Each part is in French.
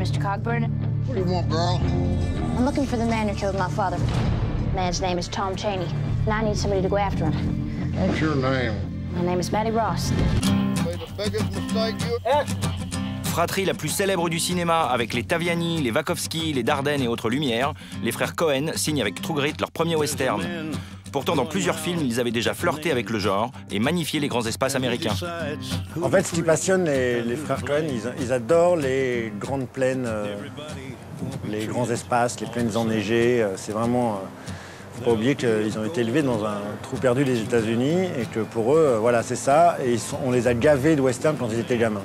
Mr. Cogburn. What do you want, girl? I'm looking for the man who killed my father. The man's name is Tom Chaney, and I need somebody to go after him. What's your name? My name is Matty Ross. Made the biggest mistake you... Fratrie la plus célèbre du cinéma avec les Taviani, les Wachowski, les Dardenne et autres Lumières, les frères Cohen signent avec True Grit leur premier western. Pourtant, dans plusieurs films, ils avaient déjà flirté avec le genre et magnifié les grands espaces américains. En fait, ce qui passionne les frères Cohen, ils adorent les grandes plaines, les grands espaces, les plaines enneigées. C'est vraiment... faut pas oublier qu'ils ont été élevés dans un trou perdu des États-Unis et que pour eux, voilà, c'est ça. Et on les a gavés de western quand ils étaient gamins.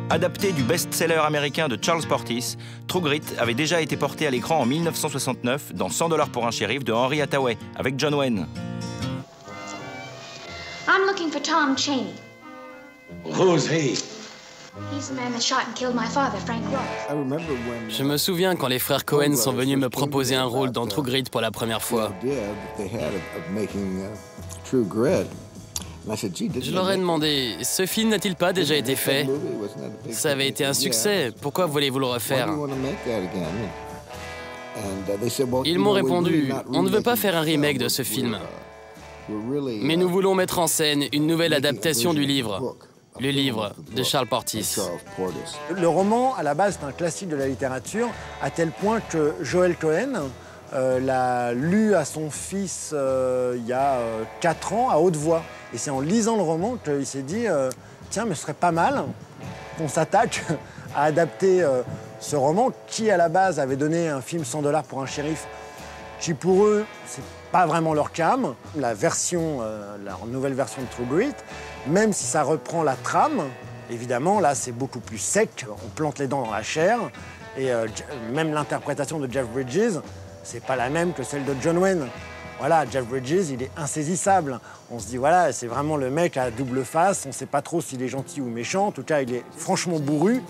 Adapté du best-seller américain de Charles Portis, True Grit avait déjà été porté à l'écran en 1969 dans 100 $ pour un shérif de Henry Hathaway avec John Wayne. I'm looking for Tom Chaney. Who's he? He's the man that shot and killed my father, Frank Ross. Je me souviens quand les frères Cohen sont venus me proposer un rôle dans True Grit pour la première fois. Je leur ai demandé, ce film n'a-t-il pas déjà été fait? Ça avait été un succès, pourquoi voulez-vous le refaire? Ils m'ont répondu, on ne veut pas faire un remake de ce film, mais nous voulons mettre en scène une nouvelle adaptation du livre. Le livre de Charles Portis. Le roman, à la base, c'est un classique de la littérature, à tel point que Joel Cohen l'a lu à son fils il y a 4 ans à haute voix. Et c'est en lisant le roman qu'il s'est dit tiens, mais ce serait pas mal qu'on s'attaque à adapter ce roman qui, à la base, avait donné un film 100 $ pour un shérif, qui, pour eux, c'est pas vraiment leur cam. La nouvelle version de True Grit, même si ça reprend la trame, évidemment, là, c'est beaucoup plus sec. On plante les dents dans la chair. Et même l'interprétation de Jeff Bridges, c'est pas la même que celle de John Wayne. Voilà, Jeff Bridges, il est insaisissable. On se dit, voilà, c'est vraiment le mec à double face. On sait pas trop s'il est gentil ou méchant. En tout cas, il est franchement bourru.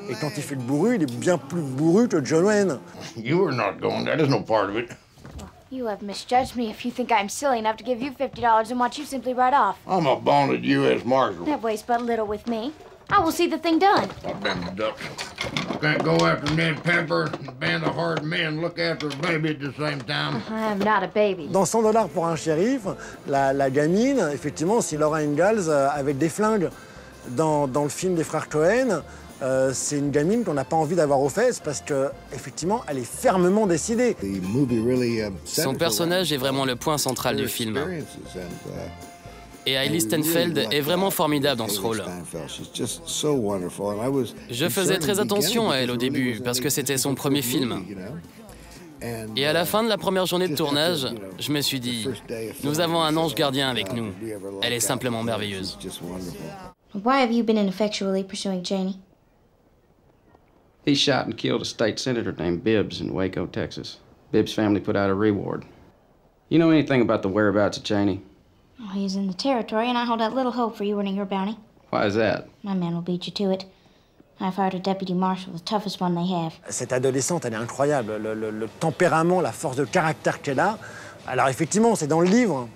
Et quand il fait le bourru, il est bien plus bourru que John Wayne. You are not going there. There's no part of it. You have misjudged me if you think I'm silly enough to give you $50 and watch you simply ride off. I'm a bonded U.S. Marshal. That weighs but little with me. I will see the thing done. I've been the duck. I can't go after Ned Pepper, a band of hard men, look after a baby at the same time. I am not a baby. Dans 100 $ pour un shérif, la gamine, effectivement, c'est Laura Ingalls avec des flingues. Dans le film des frères Cohen, c'est une gamine qu'on n'a pas envie d'avoir aux fesses parce qu'effectivement, elle est fermement décidée. Son personnage est vraiment le point central du film. Et Hailey Steinfeld est vraiment formidable dans ce rôle. Je faisais très attention à elle au début, parce que c'était son premier film. Et à la fin de la première journée de tournage, je me suis dit, nous avons un ange gardien avec nous. Elle est simplement merveilleuse. Why have you been ineffectually pursuing Chaney? He shot and killed a state senator named Bibbs in Waco, Texas. Bibbs' family put out a reward. You know anything about the whereabouts of Chaney? Oh, he's in the territory, and I hold out little hope for you earning your bounty. Why is that? My men will beat you to it. I've hired a deputy marshal, the toughest one they have. Cette adolescente, elle est incroyable. Le tempérament, la force de caractère qu'elle a. Alors effectivement, c'est dans le livre,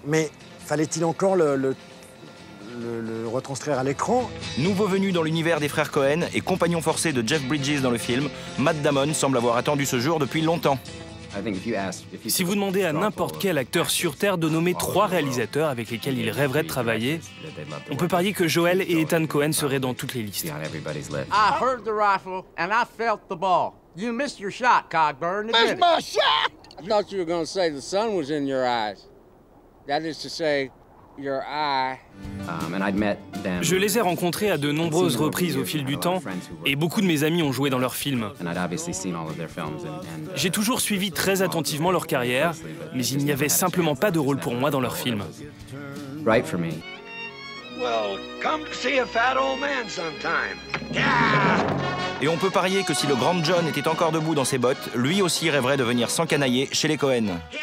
mais fallait-il encore le retranscrire à l'écran? Nouveau venu dans l'univers des frères Cohen et compagnon forcé de Jeff Bridges dans le film, Matt Damon semble avoir attendu ce jour depuis longtemps. Si vous demandez à n'importe quel acteur sur Terre de nommer 3 réalisateurs avec lesquels il rêverait de travailler, on peut parier que Joel et Ethan Cohen seraient dans toutes les listes. I heard the rifle and I felt the ball. You missed your shot, Cogburn. Missed my shot! I thought you were going to say the sun was in your eyes. That is to say, your eye. Je les ai rencontrés à de nombreuses reprises au fil du temps et beaucoup de mes amis ont joué dans leurs films. J'ai toujours suivi très attentivement leur carrière, mais il n'y avait simplement pas de rôle pour moi dans leurs films. Well, come to see a fat old man sometime. Yeah! Et on peut parier que si le grand John était encore debout dans ses bottes, lui aussi rêverait de venir s'encanailler chez les Cohen. Yeah!